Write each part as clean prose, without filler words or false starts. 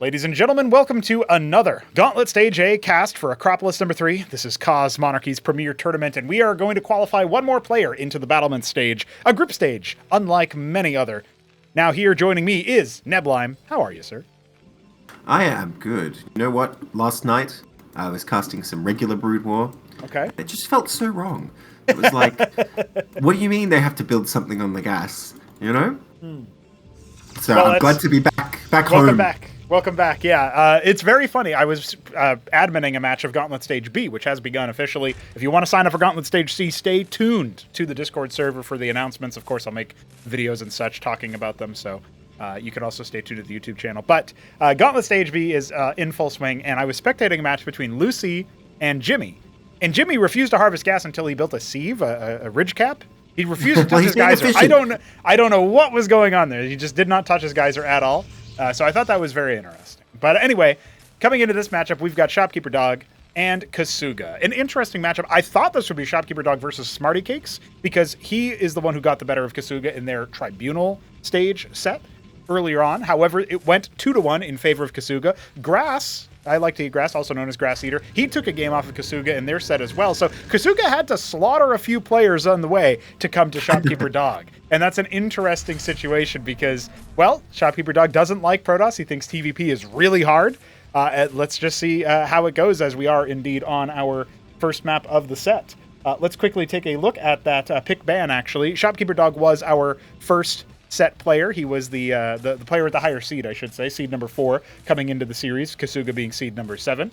Ladies and gentlemen, welcome to another Gauntlet Stage A cast for Acropolis number 3. This is Kaz Monarchy's premier tournament, and we are going to qualify one more player into the battlement stage, a group stage, unlike many other. Now here joining me is Neblime. How are you, sir? I am good. You know what? Last night, I was casting some regular Brood War. Okay. It just felt so wrong. It was like, what do you mean they have to build something on the gas? You know? So well, I'm glad to be back home. Welcome back. Yeah, it's very funny. I was adminning a match of Gauntlet Stage B, which has begun officially. If you want to sign up for Gauntlet Stage C, stay tuned to the Discord server for the announcements. Of course, I'll make videos and such talking about them, so you can also stay tuned to the YouTube channel. But Gauntlet Stage B is in full swing, and I was spectating a match between Lucy and Jimmy. And Jimmy refused to harvest gas until he built a sieve, a ridge cap. He refused to touch his geyser. I don't know what was going on there. He just did not touch his geyser at all. So I thought that was very interesting. But anyway, coming into this matchup, we've got Shopkeeper Dog and Kasuga. An interesting matchup. I thought this would be Shopkeeper Dog versus Smarty Cakes because he is the one who got the better of Kasuga in their Tribunal stage set earlier on. However, it went 2-1 in favor of Kasuga. Grass, I like to eat grass, also known as Grass Eater. He took a game off of Kasuga in their set as well. So Kasuga had to slaughter a few players on the way to come to Shopkeeper Dog. And that's an interesting situation because, well, Shopkeeper Dog doesn't like Protoss. He thinks TVP is really hard. Let's just see how it goes as we are indeed on our first map of the set. Let's quickly take a look at that pick ban, actually. Shopkeeper Dog was our first set player. He was the player with the higher seed, I should say, seed number 4 coming into the series, Kasuga being seed number 7.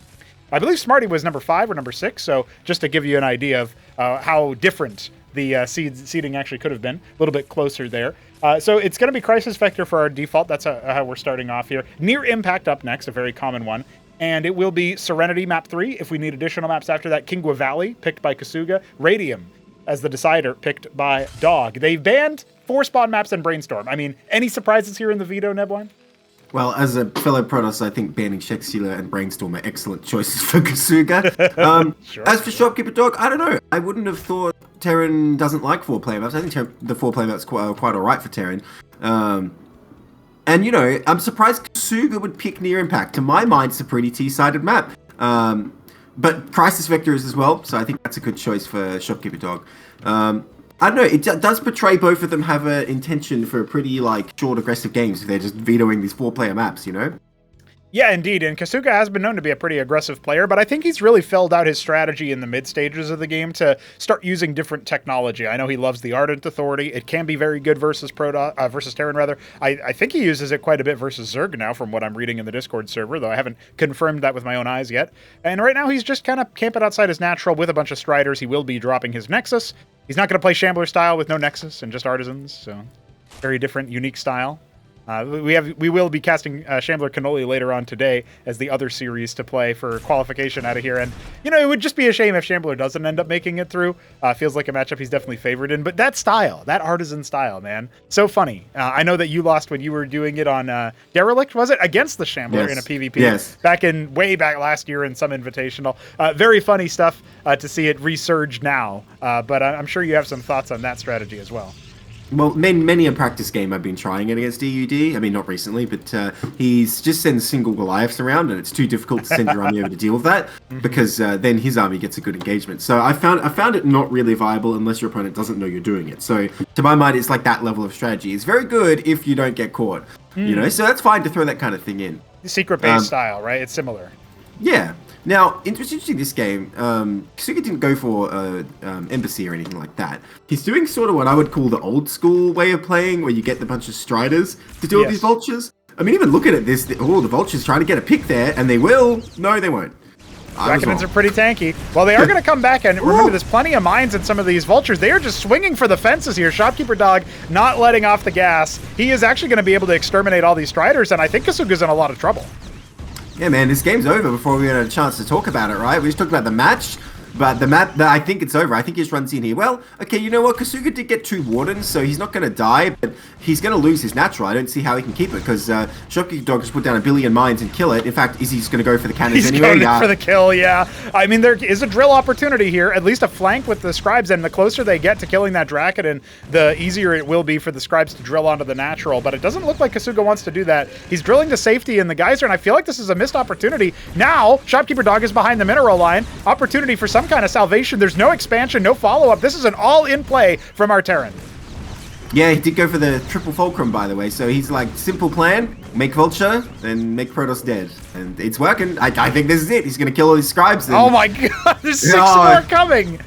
I believe Smarty was number 5 or number 6, so just to give you an idea of how different the seeding actually could have been, a little bit closer there. So it's going to be Crisis Vector for our default. That's how we're starting off here. Near Impact up next, a very common one. And it will be Serenity map 3. If we need additional maps after that, Kingwa Valley, picked by Kasuga. Radium as the decider, picked by Dog. They've banned 4 spawn maps and Brainstorm. I mean, any surprises here in the veto, Nebline? Well, as a fellow Protoss, I think banning Shexula and Brainstorm are excellent choices for Kasuga. Sure. As for Shopkeeper Dog, I don't know. I wouldn't have thought Terran doesn't like 4-player maps. I think the 4-player map's quite all right for Terran. And, you know, I'm surprised Kasuga would pick Near Impact. To my mind, it's a pretty T-sided map. But Crisis Vector is as well, so I think that's a good choice for Shopkeeper Dog. I don't know, it does portray both of them have an intention for pretty, short, aggressive games if they're just vetoing these 4-player maps, you know? Yeah, indeed, and Kasuga has been known to be a pretty aggressive player, but I think he's really filled out his strategy in the mid-stages of the game to start using different technology. I know he loves the Ardent Authority. It can be very good versus Terran, rather. I think he uses it quite a bit versus Zerg now, from what I'm reading in the Discord server, though I haven't confirmed that with my own eyes yet. And right now, he's just kind of camping outside his natural with a bunch of Striders. He will be dropping his Nexus. He's not going to play Shambler style with no Nexus and just Artisans, so very different, unique style. We will be casting Shambler Cannoli later on today as the other series to play for qualification out of here. And, you know, it would just be a shame if Shambler doesn't end up making it through. Feels like a matchup he's definitely favored in. But that style, that Artisan style, man, so funny. I know that you lost when you were doing it on Derelict, was it? Against the Shambler in a PvP. Yes. Way back last year in some Invitational. Very funny stuff to see it resurge now. But I'm sure you have some thoughts on that strategy as well. Well, many a practice game I've been trying it against DUD. I mean, not recently, but he's just sends single Goliaths around, and it's too difficult to send your army over to deal with that because then his army gets a good engagement. So I found it not really viable unless your opponent doesn't know you're doing it. So to my mind, it's like that level of strategy. It's very good if you don't get caught, you know. So that's fine to throw that kind of thing in. Secret-based style, right? It's similar. Yeah. Now, interesting this game, Kasuga didn't go for Embassy or anything like that. He's doing sort of what I would call the old school way of playing, where you get the bunch of Striders to deal with these Vultures. I mean, even looking at this, the Vultures trying to get a pick there, and they will. No, they won't. Reckonings are pretty tanky. Well, they are going to come back, and remember, there's plenty of mines in some of these Vultures. They are just swinging for the fences here. Shopkeeper Dog not letting off the gas. He is actually going to be able to exterminate all these Striders, and I think Kasuga's in a lot of trouble. Yeah, man, this game's over before we had a chance to talk about it, right? We just talked about the match. But the map, I think it's over. I think he just runs in here. Well, okay, you know what? Kasuga did get 2 Wardens, so he's not going to die, but he's going to lose his natural. I don't see how he can keep it, because Shopkeeper Dog has put down 1 billion mines and kill it. In fact, is he just going to go for the cannons anyway? He's going for the kill, yeah. I mean, there is a drill opportunity here, at least a flank with the Scribes, and the closer they get to killing that Draken, the easier it will be for the Scribes to drill onto the natural, but it doesn't look like Kasuga wants to do that. He's drilling to safety in the geyser, and I feel like this is a missed opportunity. Now, Shopkeeper Dog is behind the mineral line. Opportunity for some kind of salvation. There's no expansion, no follow-up. This is an all-in play from our Terran. Yeah, he did go for the triple fulcrum, by the way. So he's like, simple plan, make Vulture and make Protoss dead. And it's working. I think this is it. He's going to kill all his Scribes. And... Oh my god, there's 6 more coming.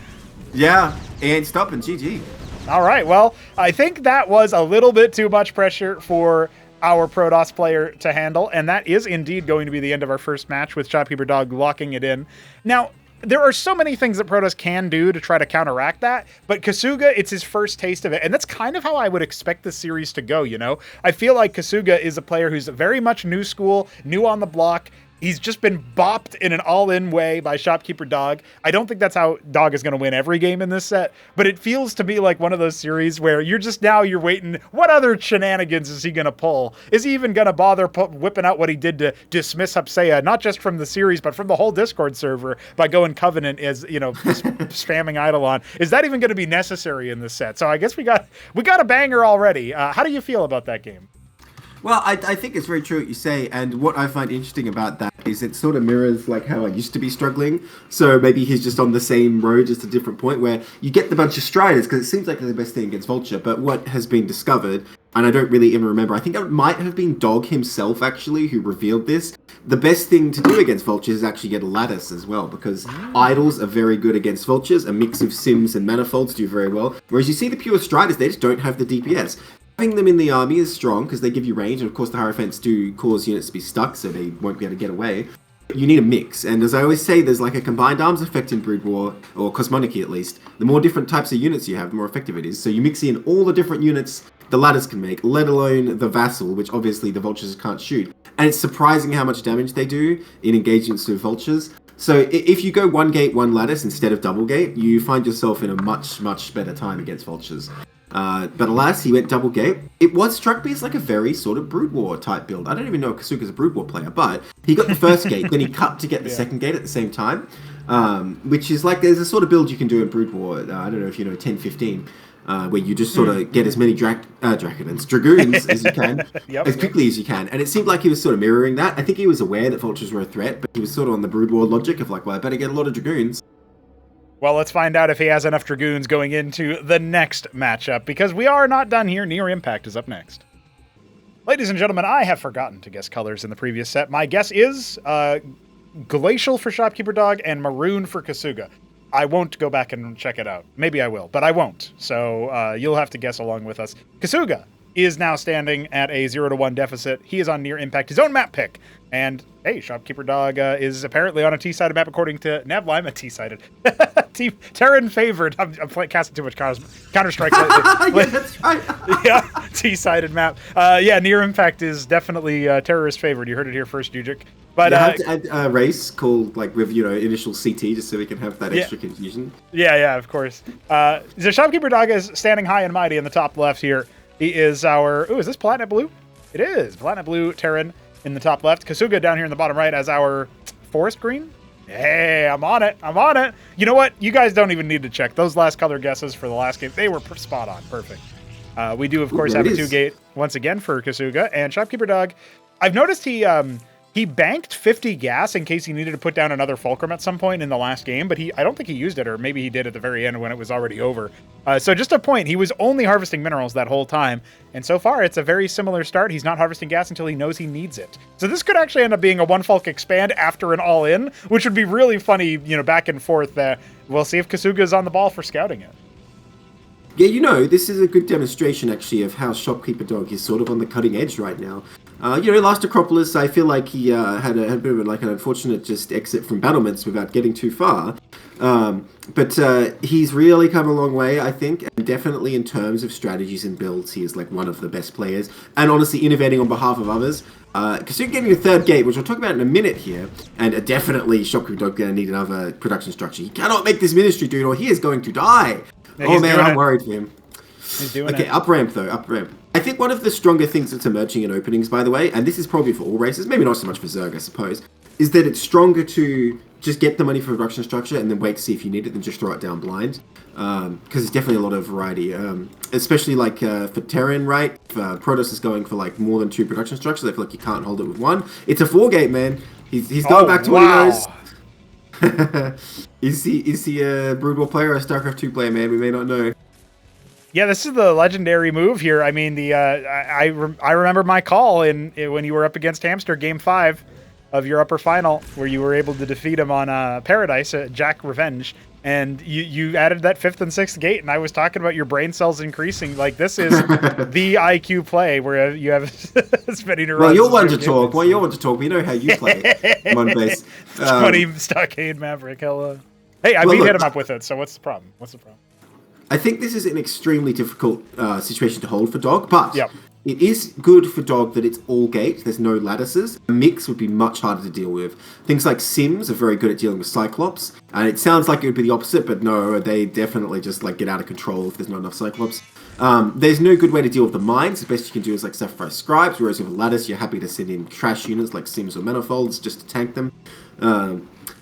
Yeah, he ain't stopping. GG. All right, well, I think that was a little bit too much pressure for our Protoss player to handle, and that is indeed going to be the end of our first match with Shopkeeper Dog locking it in. Now, there are so many things that Protoss can do to try to counteract that, but Kasuga, it's his first taste of it, and that's kind of how I would expect the series to go, you know? I feel like Kasuga is a player who's very much new school, new on the block. He's just been bopped in an all-in way by Shopkeeper Dog. I don't think that's how Dog is going to win every game in this set, but it feels to me like one of those series where you're waiting, what other shenanigans is he going to pull? Is he even going to bother whipping out what he did to dismiss Hapsea, not just from the series, but from the whole Discord server by going Covenant as, you know, spamming Eidolon? Is that even going to be necessary in this set? So I guess we got a banger already. How do you feel about that game? Well, I think it's very true what you say, and what I find interesting about that is it sort of mirrors like how I used to be struggling. So maybe he's just on the same road, just a different point, where you get the bunch of Striders, because it seems like they're the best thing against Vulture, but what has been discovered, and I don't really even remember, I think it might have been Dog himself, actually, who revealed this. The best thing to do against Vultures is actually get a Lattice as well, because Idols are very good against Vultures, a mix of Sims and Manifolds do very well, whereas you see the pure Striders, they just don't have the DPS. Having them in the army is strong because they give you range, and of course the Hierophants do cause units to be stuck, so they won't be able to get away. You need a mix, and as I always say, there's like a combined arms effect in Brood War, or Cosmonarchy at least. The more different types of units you have, the more effective it is. So you mix in all the different units the Ladders can make, let alone the Vassal, which obviously the Vultures can't shoot. And it's surprising how much damage they do in engagements with Vultures. So if you go 1 gate, 1 Lattice instead of double gate, you find yourself in a much, much better time against Vultures. But alas, he went double gate. It was struck me as like a very sort of Brood War type build. I don't even know if Kasuga's a Brood War player, but he got the first gate, then he cut to get the second gate at the same time, which is like, there's a sort of build you can do in Brood War, I don't know if you know 10-15, where you just sort of get as many Dragoons as you can, as quickly as you can. And it seemed like he was sort of mirroring that. I think he was aware that Vultures were a threat, but he was sort of on the Brood War logic of like, well, I better get a lot of Dragoons. Well, let's find out if he has enough Dragoons going into the next matchup, because we are not done here. Near Impact is up next. Ladies and gentlemen, I have forgotten to guess colors in the previous set. My guess is Glacial for Shopkeeper Dog and Maroon for Kasuga. I won't go back and check it out. Maybe I will, but I won't. So you'll have to guess along with us. Kasuga is now standing at a 0-1 deficit. He is on Near Impact, his own map pick. And, hey, Shopkeeper Dog is apparently on a T-sided map, according to Navlime, a T-sided. Terran favored. I'm casting too much Counter-Strike lately. Yeah, that's right. Yeah, T-sided map. Yeah, Near Impact is definitely terrorist favored. You heard it here first, Jujic. But you have to add a race called, like, with, you know, initial CT, just so we can have that extra confusion. Yeah, of course. The Shopkeeper Dog is standing high and mighty in the top left here. He is our... Ooh, is this Platinum Blue? It is. Platinum Blue Terran in the top left. Kasuga down here in the bottom right as our Forest Green. Hey, I'm on it. You know what? You guys don't even need to check. Those last color guesses for the last game, they were spot on. Perfect. We do, of course, have a 2-gate once again for Kasuga. And Shopkeeper Dog, I've noticed he banked 50 gas in case he needed to put down another Fulcrum at some point in the last game, but I don't think he used it, or maybe he did at the very end when it was already over. So just a point, he was only harvesting minerals that whole time, and so far it's a very similar start. He's not harvesting gas until he knows he needs it. So this could actually end up being a 1 Fulc expand after an all-in, which would be really funny, you know, back and forth. We'll see if Kasuga is on the ball for scouting it. Yeah, you know, this is a good demonstration, actually, of how Shopkeeper Dog is sort of on the cutting edge right now. Last Acropolis, I feel like he had a bit of an unfortunate just exit from battlements without getting too far. But he's really come a long way, I think, and definitely in terms of strategies and builds, he is like one of the best players, and honestly innovating on behalf of others. Because you're getting a third gate, which we'll talk about in a minute here, and definitely Shopkeeper Dog going to need another production structure. He cannot make this ministry, dude, or he is going to die. Yeah, oh man, I'm worried for him. He's doing it. Okay, up ramp though, up ramp. I think one of the stronger things that's emerging in openings, by the way, and this is probably for all races, maybe not so much for Zerg, I suppose, is that it's stronger to just get the money for production structure and then wait to see if you need it than just throw it down blind. Because there's definitely a lot of variety, especially like for Terran, right? If Protoss is going for like more than 2 production structures, I feel like you can't hold it with 1. It's a 4 gate, man. He's going back to what he knows. Is he a Brood War player or a StarCraft 2 player, man? We may not know. Yeah, this is the legendary move here. I mean, I remember my call when you were up against Hamster, Game 5 of your upper final, where you were able to defeat him on Paradise, Jack Revenge, and you added that 5th and 6th gate, and I was talking about your brain cells increasing. Like, this is the IQ play where you have as many neurons. Well, you're one to talk. Well, you're one to talk. We know how you play on base. 20 Stockade Maverick, hella. Hey, I hit him up with it, so what's the problem? I think this is an extremely difficult situation to hold for Dog, but yep. It is good for Dog that it's all gate. There's no lattices. A mix would be much harder to deal with. Things like Sims are very good at dealing with Cyclops, and it sounds like it would be the opposite, but no, they definitely just like get out of control if there's not enough Cyclops. There's no good way to deal with the mines. The best you can do is like sacrifice scribes, whereas with a lattice, you're happy to send in trash units like Sims or Manifolds just to tank them.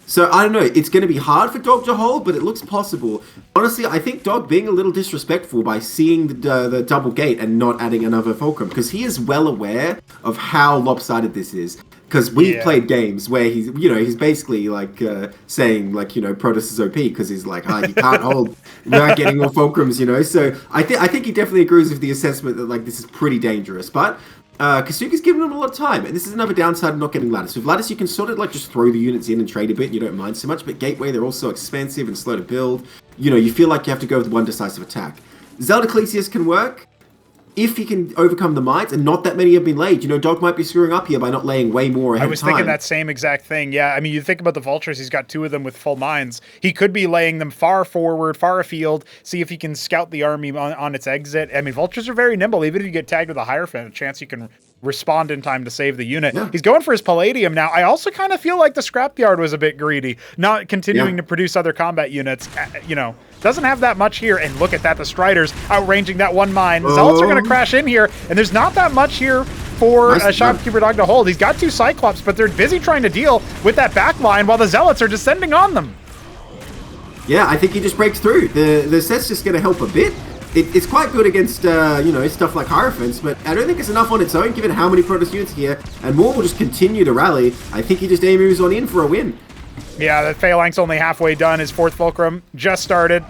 So, I don't know, it's going to be hard for Dog to hold, but it looks possible. Honestly, I think Dog being a little disrespectful by seeing the double gate and not adding another Fulcrum, because he is well aware of how lopsided this is. Because we've played games where he's basically like saying like, Protoss is OP, because he's like, you can't hold without getting more Fulcrums, So I think he definitely agrees with the assessment that like this is pretty dangerous, but Kasuga's given him a lot of time, and this is another downside of not getting Lattice. With Lattice, you can sort of like just throw the units in and trade a bit, and you don't mind so much, but Gateway, they're also expensive and slow to build. You feel like you have to go with one decisive attack. Zelda Ecclesias can work if he can overcome the mines, and not that many have been laid. Dog might be screwing up here by not laying way more ahead of time. I was thinking that same exact thing. Yeah, I mean, you think about the Vultures, he's got 2 of them with full mines. He could be laying them far forward, far afield, see if he can scout the army on its exit. I mean, Vultures are very nimble. Even if you get tagged with a Hierophant, a chance you can respond in time to save the unit. Yeah. He's going for his Palladium now. I also kind of feel like the Scrapyard was a bit greedy, not continuing to produce other combat units. Doesn't have that much here. And look at that, the Striders outranging that 1 mine. The Zealots are going to crash in here, and there's not that much here for a Shopkeeper Dog to hold. He's got 2 Cyclops, but they're busy trying to deal with that back line while the Zealots are descending on them. Yeah, I think he just breaks through. The set's just going to help a bit. It's quite good against, stuff like Hierophants, but I don't think it's enough on its own, given how many Protoss units here, and more will just continue to rally. I think he just moves on in for a win. Yeah, the Phalanx only halfway done. His 4th Fulcrum just started.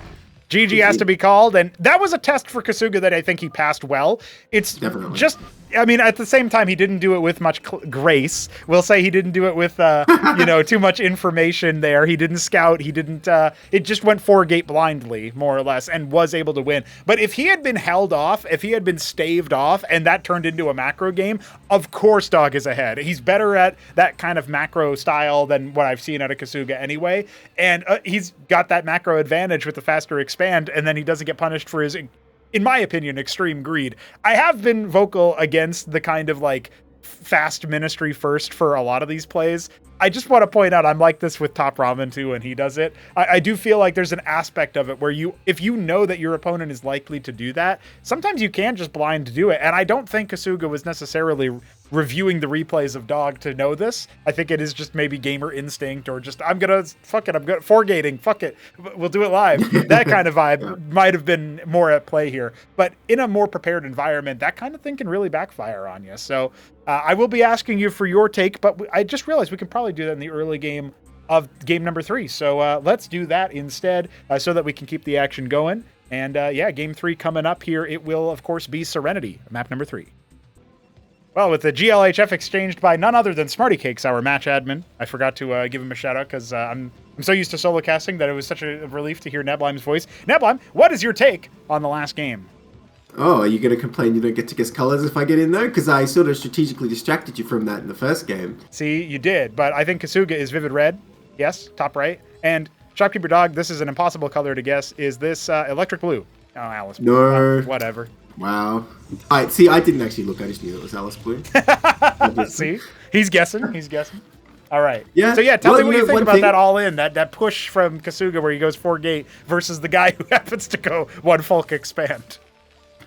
GG has to be called, and that was a test for Kasuga that I think he passed well. It's definitely just, I mean, at the same time, he didn't do it with much grace. We'll say he didn't do it with, too much information there. He didn't scout. He didn't, it just went 4 gate blindly, more or less, and was able to win. But if he had been held off, if he had been staved off, and that turned into a macro game, of course Dog is ahead. He's better at that kind of macro style than what I've seen out of Kasuga anyway, and he's got that macro advantage with the faster expand, and then he doesn't get punished for his, in my opinion, extreme greed. I have been vocal against the kind of like fast ministry first for a lot of these plays. I just want to point out I'm like this with Top Ramen too when he does it. I do feel like there's an aspect of it where if you know that your opponent is likely to do that, sometimes you can just blind do it. And I don't think Kasuga was necessarily reviewing the replays of Dog to know this. I think it is just maybe gamer instinct, or just I'm gonna 4-gating, fuck it, we'll do it live. That kind of vibe might have been more at play here. But in a more prepared environment, that kind of thing can really backfire on you. So I will be asking you for your take, but I just realized we can probably do that in the early game of game number 3. So let's do that instead, so that we can keep the action going. And game 3 coming up here. It will, of course, be Serenity, map number 3. Well, with the GLHF exchanged by none other than Smarty Cakes, our match admin. I forgot to give him a shout out because I'm so used to solo casting that it was such a relief to hear Neblim's voice. Neblime, what is your take on the last game? Oh, are you going to complain you don't get to guess colors if I get in though? Because I sort of strategically distracted you from that in the first game. See, you did, but I think Kasuga is vivid red. Yes, top right. And Shopkeeper Dog, this is an impossible color to guess. Is this electric blue? Oh, Alice Blue. No. Whatever. Wow. All right, see, I didn't actually look. I just knew it was Alice Blue. See? He's guessing. He's guessing. All right. Yeah. So, yeah, tell me what you think about that all-in, that push from Kasuga where he goes 4-gate versus the guy who happens to go 1 Folk expand.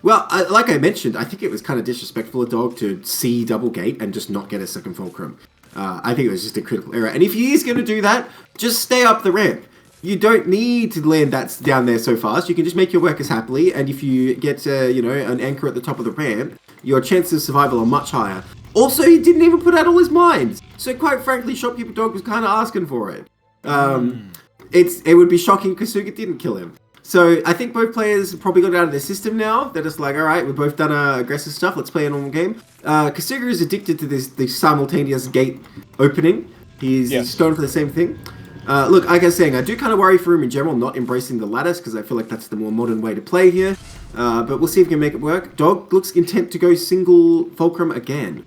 Well, like I mentioned, I think it was kind of disrespectful of Dog to see double gate and just not get a second Fulcrum. I think it was just a critical error. And if he is going to do that, just stay up the ramp. You don't need to land that down there so fast. You can just make your workers happily. And if you get, an anchor at the top of the ramp, your chances of survival are much higher. Also, he didn't even put out all his mines. So quite frankly, Shopkeeper Dog was kind of asking for it. It would be shocking Kasuga didn't kill him. So I think both players probably got it out of their system now. They're just like, all right, we've both done aggressive stuff. Let's play a normal game. Kasuga is addicted to this simultaneous gate opening. He's going for the same thing. Look, like I was saying, I do kind of worry for him in general not embracing the lattice because I feel like that's the more modern way to play here. But we'll see if we can make it work. Dog looks intent to go single Fulcrum again.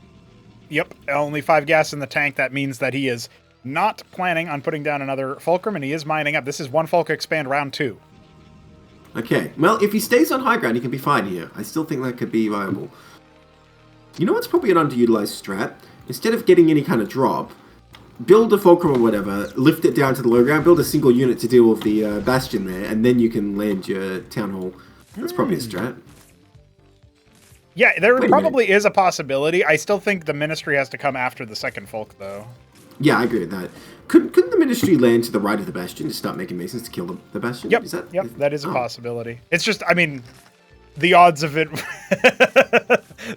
Yep, only 5 gas in the tank. That means that he is not planning on putting down another Fulcrum, and he is mining up. This is 1 Fulcrum expand round 2. Okay, well, if he stays on high ground, he can be fine here. I still think that could be viable. You know what's probably an underutilized strat? Instead of getting any kind of drop, build a Fulcrum or whatever, lift it down to the low ground, build a single unit to deal with the Bastion there, and then you can land your Town Hall. That's probably a strat. Yeah, there probably is a possibility. I still think the Ministry has to come after the second Folk, though. Yeah, I agree with that. Couldn't the Ministry land to the right of the Bastion to start making Masons to kill the Bastion? Yep, that is a possibility. It's just, I mean, the odds of it,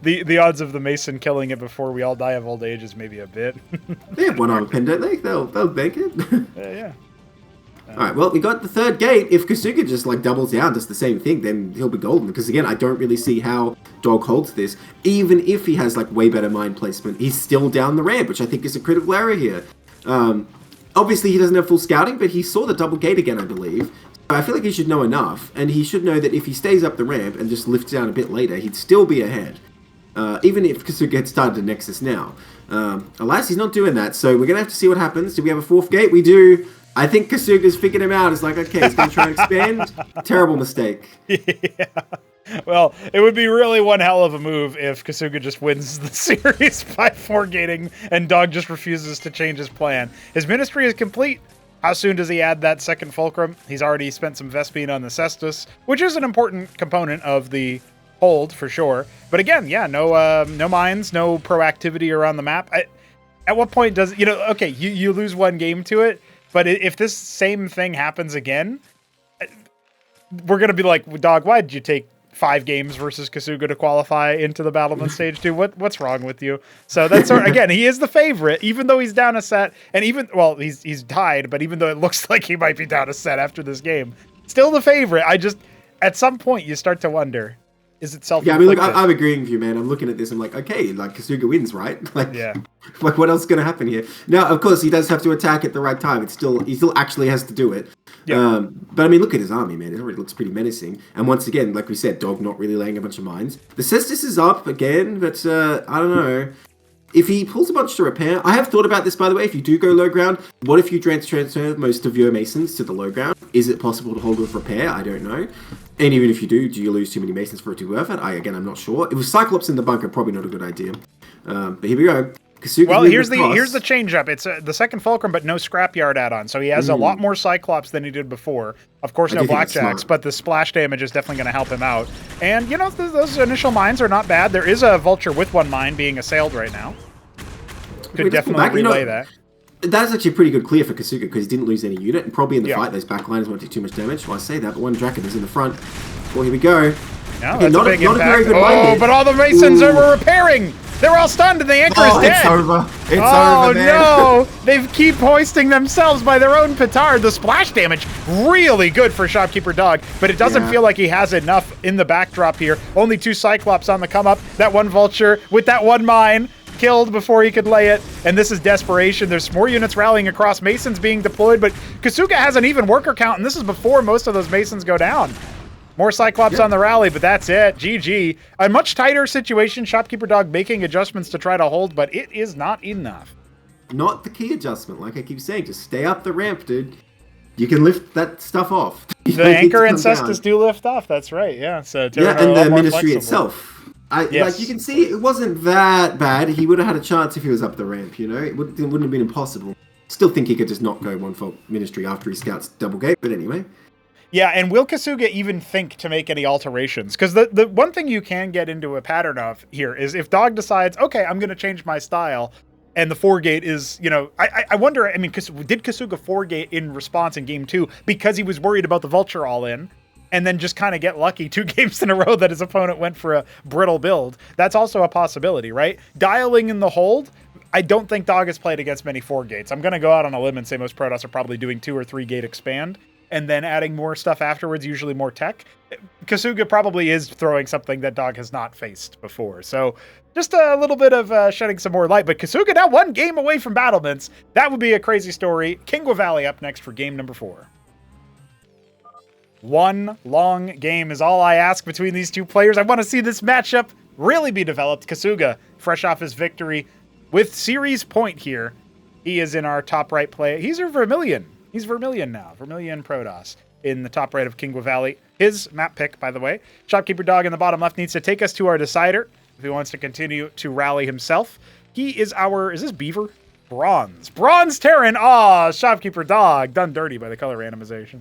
the odds of the Mason killing it before we all die of old age is maybe a bit. They have one armor pen, don't they? They'll make it. Yeah. Alright, well, we got the third gate. If Kasuga just, doubles down, does the same thing, then he'll be golden. Because, again, I don't really see how Dog holds this. Even if he has, way better mine placement, he's still down the ramp, which I think is a critical error here. Obviously, he doesn't have full scouting, but he saw the double gate again, I believe. So I feel like he should know enough, and he should know that if he stays up the ramp and just lifts down a bit later, he'd still be ahead. Even if Kasuga had started a Nexus now. Alas, he's not doing that, so we're going to have to see what happens. Do we have a 4th gate? We do. I think Kasuga's figured him out. It's like, okay, he's going to try and expand. Terrible mistake. Yeah. Well, it would be really one hell of a move if Kasuga just wins the series by 4-gating and Dog just refuses to change his plan. His Ministry is complete. How soon does he add that second Fulcrum? He's already spent some Vespine on the Cestus, which is an important component of the hold for sure. But again, yeah, no mines, no proactivity around the map. At what point does, okay, you lose one game to it, but if this same thing happens again, we're going to be like, Dog, why did you take 5 games versus Kasuga to qualify into the Battlement Stage 2? What's wrong with you? So that's, again, he is the favorite, even though he's down a set, and he's tied, but even though it looks like he might be down a set after this game, still the favorite. At some point, you start to wonder, is it self-inflicted? Yeah, I mean, look, I'm agreeing with you, man. I'm looking at this. I'm like, okay, Kasuga wins, right? Yeah. What else is going to happen here? Now, of course, he does have to attack at the right time. He still actually has to do it. Yeah. But I mean, look at his army, man. It already looks pretty menacing. And once again, like we said, Dog not really laying a bunch of mines. The Cestus is up again, but I don't know. If he pulls a bunch to repair, I have thought about this, by the way. If you do go low ground, what if you transfer most of your Masons to the low ground? Is it possible to hold with repair? I don't know. And even if you do you lose too many Masons for it to be worth it? Again, I'm not sure. If it was Cyclops in the bunker, probably not a good idea. But here we go. Well, here's the change up. It's the second Fulcrum, but no Scrapyard add-on. So he has a lot more Cyclops than he did before. Of course, no Blackjacks, but the splash damage is definitely going to help him out. And, those initial mines are not bad. There is a Vulture with 1 mine being assailed right now. Could definitely relay that. That's actually a pretty good clear for Kasuga because he didn't lose any unit, and probably in the fight those backliners won't do too much damage. Well, I say that, but 1 Draken is in the front. Well, here we go. No, that's a big impact. But all the Masons are repairing! They're all stunned and the anchor is dead! It's over. It's over, man. Oh, no! They keep hoisting themselves by their own petard. The splash damage, really good for Shopkeeper Dog, but it doesn't feel like he has enough in the backdrop here. Only 2 Cyclops on the come up. That 1 Vulture with that 1 mine. Killed before he could lay it, and this is desperation. There's more units rallying across, Masons being deployed, but Kasuga has an even worker count, and this is before most of those Masons go down. More Cyclops on the rally, but that's it. GG. A much tighter situation. Shopkeeper Dog making adjustments to try to hold, but it is not enough. Not the key adjustment, like I keep saying. Just stay up the ramp, dude. You can lift that stuff off. The Anchor and Cestus do lift off. That's right. Yeah. So and the Ministry itself. Like you can see, it wasn't that bad. He would have had a chance if he was up the ramp. You know, it wouldn't have been impossible. Still think he could just not go 1-fault Ministry after he scouts double gate. But anyway. Yeah, and will Kasuga even think to make any alterations? Because the one thing you can get into a pattern of here is if Dog decides, okay, I'm going to change my style, and the 4-gate is, you know, I wonder, I mean, did Kasuga 4-gate in response in Game 2 because he was worried about the Vulture all-in, and then just kind of get lucky 2 games in a row that his opponent went for a brittle build? That's also a possibility, right? Dialing in the hold, I don't think Dog has played against many 4-gates. I'm going to go out on a limb and say most Protoss are probably doing 2 or 3-gate expand, and then adding more stuff afterwards, usually more tech. Kasuga probably is throwing something that Dog has not faced before. So just a little bit of shedding some more light. But Kasuga now 1 game away from battlements. That would be a crazy story. Kingwa Valley up next for game number 4. 1 long game is all I ask between these 2 players. I want to see this matchup really be developed. Kasuga, fresh off his victory with series point here. He is in our top right play. He's a Vermilion. He's Vermilion now. Vermilion Protoss in the top right of Kingwa Valley. His map pick, by the way. Shopkeeper Dog in the bottom left needs to take us to our decider if he wants to continue to rally himself. He is our, is this Beaver? Bronze. Bronze Terran. Aw, Shopkeeper Dog. Done dirty by the color randomization.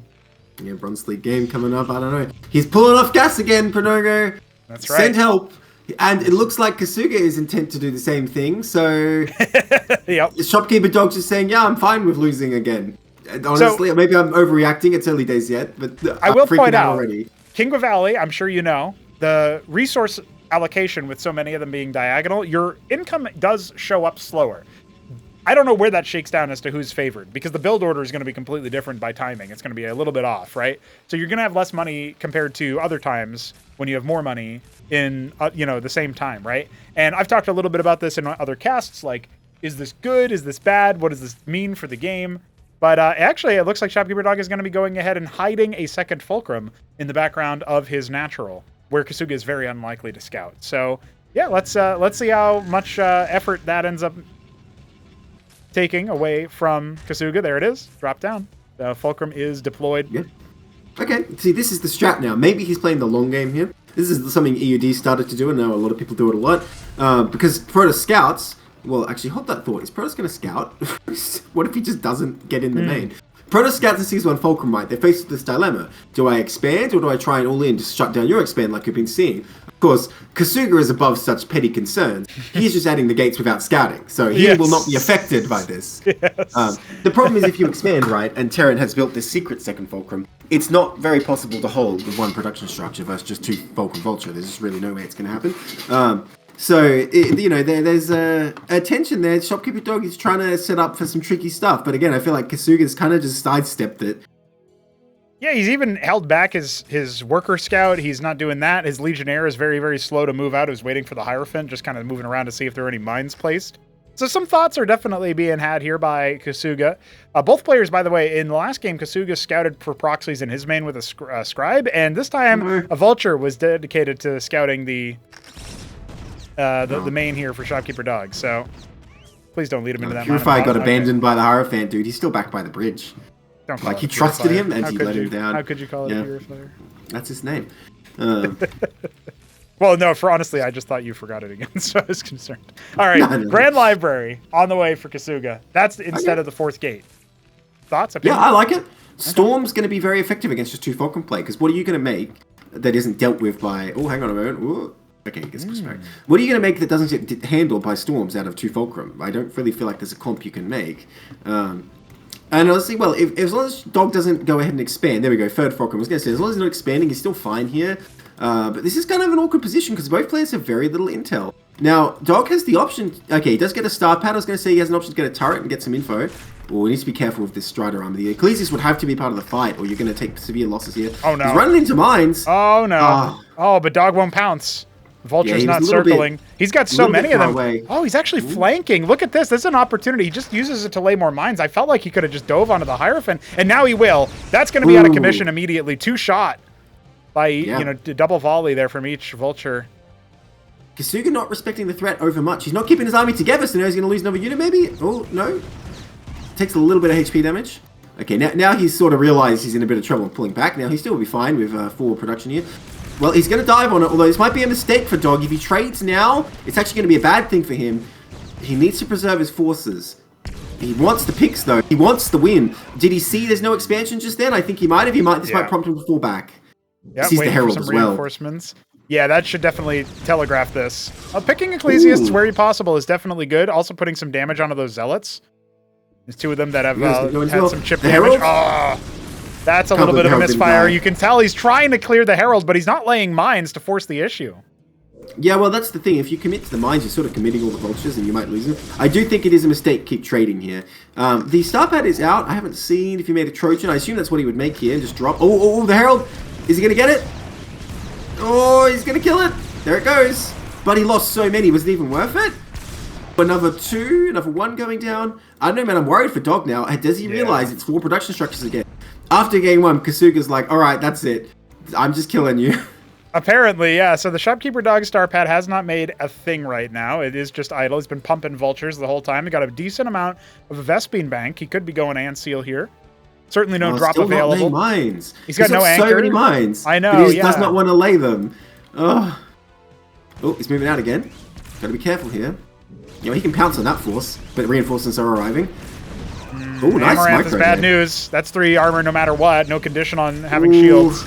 Yeah, Bronze League game coming up. I don't know. He's pulling off gas again, Pronogo. That's right. Send help. And it looks like Kasuga is intent to do the same thing. So yep. The Shopkeeper Dog's just saying, yeah, I'm fine with losing again. Honestly, maybe I'm overreacting. It's early days yet, but I will point out already. Kingwa Valley, I'm sure you know, the resource allocation with so many of them being diagonal, your income does show up slower. I don't know where that shakes down as to who's favored, because the build order is going to be completely different by timing. It's going to be a little bit off, right? So you're going to have less money compared to other times when you have more money in, the same time, right? And I've talked a little bit about this in other casts, like, is this good? Is this bad? What does this mean for the game? But actually, it looks like Shopkeeper Dog is going to be going ahead and hiding a second Fulcrum in the background of his natural, where Kasuga is very unlikely to scout. So, yeah, let's see how much effort that ends up taking away from Kasuga. There it is. Drop down. The Fulcrum is deployed. Yeah. Okay, see, this is the strat now. Maybe he's playing the long game here. This is something EUD started to do, and now a lot of people do it a lot. Because Protoss scouts... Well, actually, hold that thought. Is Protoss going to scout? What if he just doesn't get in the main? Protoss scouts and sees 1 Fulcrum, right? They're faced with this dilemma. Do I expand, or do I try and all-in, just shut down your expand like you've been seeing? Of course, Kasuga is above such petty concerns. He's just adding the gates without scouting, so he will not be affected by this. Yes. The problem is if you expand, right, and Terran has built this secret second Fulcrum, it's not very possible to hold with 1 production structure versus just 2 Fulcrum Vulture. There's just really no way it's going to happen. So, there's a tension there. Shopkeeper Dog is trying to set up for some tricky stuff. But again, I feel like Kasuga's kind of just sidestepped it. Yeah, he's even held back his worker scout. He's not doing that. His Legionnaire is very, very slow to move out. He was waiting for the Hierophant, just kind of moving around to see if there are any mines placed. So some thoughts are definitely being had here by Kasuga. Both players, by the way, in the last game, Kasuga scouted for proxies in his main with a Scribe. And this time, a Vulture was dedicated to scouting the main here for Shopkeeper Dog, so please don't lead him into that. Purify got abandoned by the Hierophant, dude. He's still back by the bridge. Don't call he trusted him and he let him down. How could you call it a Purifier? That's his name. Well, no, honestly, I just thought you forgot it again, so I was concerned. All right, Grand Library on the way for Kasuga. That's instead of the 4th gate. Thoughts? Yeah, I like it. Storm's going to be very effective against just 2 Fulcrum play, because what are you going to make that isn't dealt with by... Oh, hang on a moment. Ooh. Okay, it gets pushed back. What are you going to make that doesn't get handled by Storms out of 2 Fulcrum? I don't really feel like there's a comp you can make. And honestly, well, as long as Dog doesn't go ahead and expand, there we go, 3rd Fulcrum. I was going to say, as long as he's not expanding, he's still fine here. But this is kind of an awkward position because both players have very little intel. Now, Dog has the option... Okay, he does get a star pad. I was going to say he has an option to get a turret and get some info. Well, he needs to be careful with this Strider armor. The Ecclesias would have to be part of the fight, or you're going to take severe losses here. Oh, no. He's running into mines. Oh, no. But Dog won't pounce. Vulture's not circling. He's got so many of them. Oh, he's actually flanking. Look at this. This is an opportunity. He just uses it to lay more mines. I felt like he could have just dove onto the Hierophant, and now he will. That's going to be out of commission immediately. 2 shot. by double volley there from each Vulture. Kasuga not respecting the threat over much. He's not keeping his army together, so now he's going to lose another unit maybe? Oh, no. Takes a little bit of HP damage. Okay, now he's sort of realized he's in a bit of trouble pulling back. Now he still will be fine with 4 production here. Well, he's going to dive on it, although this might be a mistake for Dog. If he trades now, it's actually going to be a bad thing for him. He needs to preserve his forces. He wants the picks, though. He wants the win. Did he see there's no expansion just then? I think he might have. This might prompt him to fall back. Yeah, waiting the Herald for some reinforcements. Yeah, that should definitely telegraph this. Picking Ecclesiasts where possible is definitely good. Also putting some damage onto those Zealots. There's 2 of them that have had some chip damage. Oh, that's a little bit of a misfire. You can tell he's trying to clear the Herald, but he's not laying mines to force the issue. Yeah, well, that's the thing. If you commit to the mines, you're sort of committing all the Vultures, and you might lose them. I do think it is a mistake to keep trading here. The Starpad is out. I haven't seen if he made a Trojan. I assume that's what he would make here and just drop. Oh, the Herald. Is he going to get it? Oh, he's going to kill it. There it goes. But he lost so many. Was it even worth it? Another 2, another 1 going down. I don't know, man. I'm worried for Dog now. Does he realize it's 4 production structures again? After game 1, Kasuga's like, all right, that's it. I'm just killing you. Apparently, yeah. So the Shopkeeper Dog Starpad has not made a thing right now. It is just idle. He's been pumping Vultures the whole time. He got a decent amount of a Vespene Bank. He could be going Anseal here. Certainly no drop still available. Not mines. He's got no anchor. So many mines. I know. But he does not want to lay them. Oh, he's moving out again. Got to be careful here. He can pounce on that force, but reinforcements are arriving. Oh, nice. Amaranth is bad news. That's 3 armor no matter what. No condition on having shields.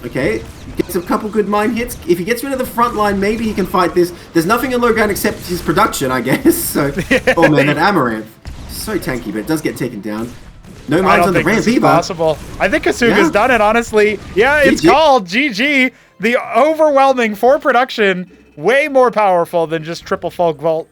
Okay, gets a couple good mine hits. If he gets rid of the front line, maybe he can fight this. There's nothing in low ground except his production, I guess. So, oh man, that Amaranth. So tanky, but it does get taken down. No mines on the ramp either. Possible. I think Kasuga's done it, honestly. Yeah, it's called GG. The overwhelming 4 production, way more powerful than just triple Folk Vault.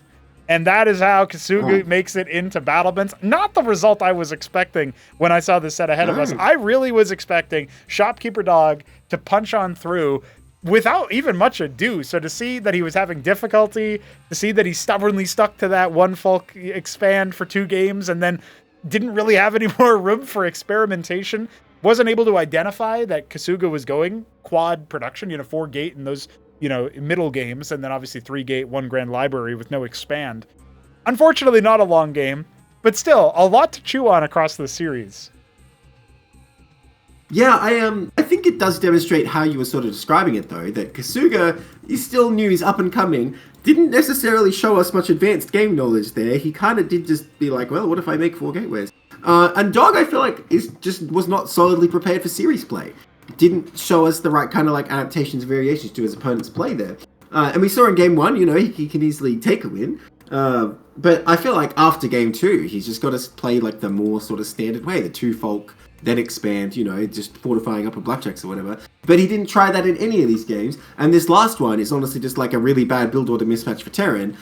And that is how Kasuga makes it into battlements. Not the result I was expecting when I saw this set ahead of us. I really was expecting Shopkeeper Dog to punch on through without even much ado. So to see that he was having difficulty, to see that he stubbornly stuck to that 1 Folk expand for 2 games and then didn't really have any more room for experimentation, wasn't able to identify that Kasuga was going quad production, 4 gate in those middle games, and then obviously 3 gate, 1 Grand Library with no expand. Unfortunately, not a long game, but still a lot to chew on across the series. Yeah, I think it does demonstrate how you were sort of describing it, though, that Kasuga, he still knew he's up and coming, didn't necessarily show us much advanced game knowledge there. He kind of did just be like, well, what if I make 4 gateways? And Dog, I feel like, was not solidly prepared for series play. Didn't show us the right kind of adaptations, variations to his opponent's play there. And we saw in game 1, he can easily take a win. But I feel like after game 2, he's just got to play the more sort of standard way, the 2 Folk, then expand, just fortifying up with blackjacks or whatever. But he didn't try that in any of these games. And this last one is honestly just a really bad build order mismatch for Terran,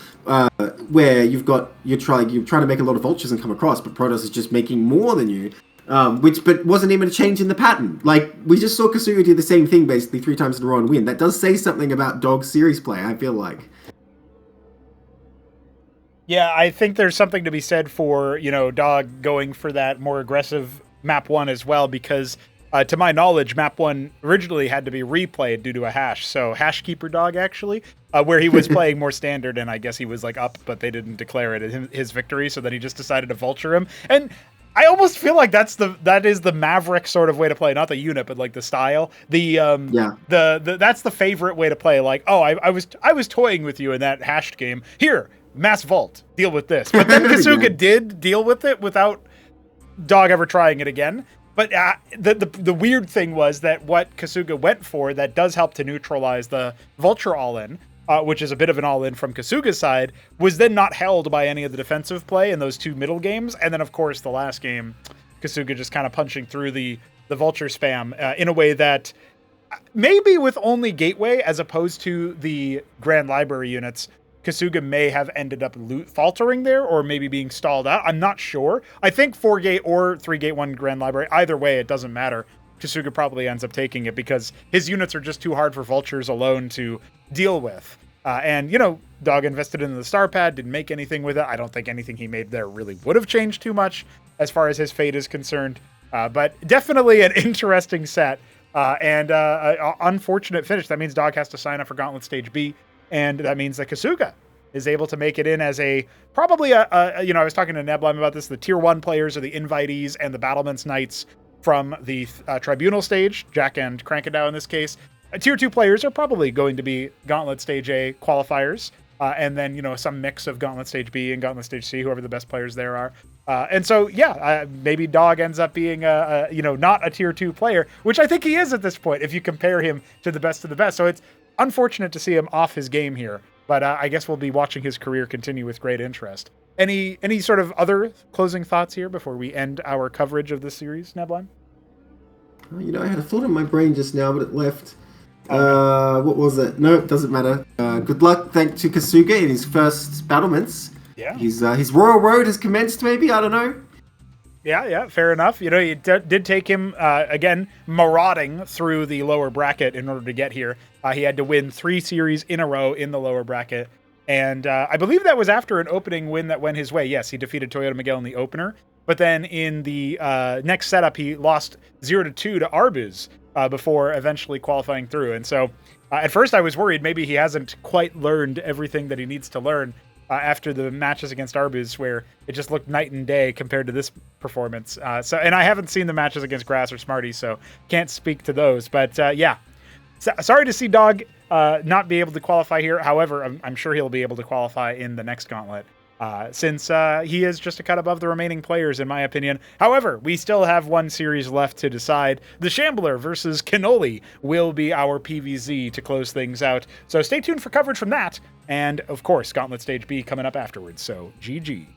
where you're trying to make a lot of Vultures and come across, but Protoss is just making more than you. But wasn't even a change in the pattern. We just saw Kasuga do the same thing basically 3 times in a row and win. That does say something about Dog's series play, I feel like. Yeah, I think there's something to be said for, Dog going for that more aggressive map 1 as well, because to my knowledge, map 1 originally had to be replayed due to a hash. So Hashkeeper Dog, actually, where he was playing more standard, and I guess he was up, but they didn't declare it his victory, so then he just decided to Vulture him. And I almost feel like that is the Maverick sort of way to play, not the unit, but the style. That's the favorite way to play. I was toying with you in that hashed game. Here, mass vault, deal with this. But then Kasuga did deal with it without Dog ever trying it again. But the weird thing was that what Kasuga went for that does help to neutralize the Vulture all-in, which is a bit of an all-in from Kasuga's side, was then not held by any of the defensive play in those 2 middle games. And then, of course, the last game, Kasuga just kind of punching through the Vulture spam in a way that maybe with only Gateway as opposed to the Grand Library units, Kasuga may have ended up faltering there or maybe being stalled out. I'm not sure. I think 4 gate or 3 gate 1 Grand Library, either way, it doesn't matter. Kasuga probably ends up taking it because his units are just too hard for Vultures alone to deal with. And Dog invested in the star pad, didn't make anything with it. I don't think anything he made there really would have changed too much as far as his fate is concerned. But definitely an interesting set and unfortunate finish. That means Dog has to sign up for Gauntlet Stage B, and that means that Kasuga is able to make it in as probably I was talking to Neblime about this. The tier 1 players are the invitees and the Battlements Knights from the Tribunal stage, Jack and Crankadao in this case. Tier 2 players are probably going to be Gauntlet Stage A qualifiers, and then, some mix of Gauntlet Stage B and Gauntlet Stage C, whoever the best players there are. And so, maybe Dog ends up being, not a tier 2 player, which I think he is at this point, if you compare him to the best of the best. So it's unfortunate to see him off his game here, but I guess we'll be watching his career continue with great interest. Any sort of other closing thoughts here before we end our coverage of this series, Neblime? I had a thought in my brain just now, but it left. What was it? No, it doesn't matter. Good luck, thanks to Kasuga in his first battlements. Yeah. His royal road has commenced, maybe? I don't know. Yeah, fair enough. It did take him, again, marauding through the lower bracket in order to get here. He had to win 3 series in a row in the lower bracket. And I believe that was after an opening win that went his way. Yes, he defeated Toyota Miguel in the opener. But then in the next setup, he lost 0-2 to Arbuz before eventually qualifying through. And so at first I was worried maybe he hasn't quite learned everything that he needs to learn after the matches against Arbuz, where it just looked night and day compared to this performance. And I haven't seen the matches against Grass or Smarty, so can't speak to those. But sorry to see Dog not be able to qualify here. However, I'm sure he'll be able to qualify in the next gauntlet. Since he is just a cut above the remaining players, in my opinion. However, we still have one series left to decide. The Shambler versus Cannoli will be our PVZ to close things out. So stay tuned for coverage from that. And, of course, Gauntlet Stage B coming up afterwards. So, GG.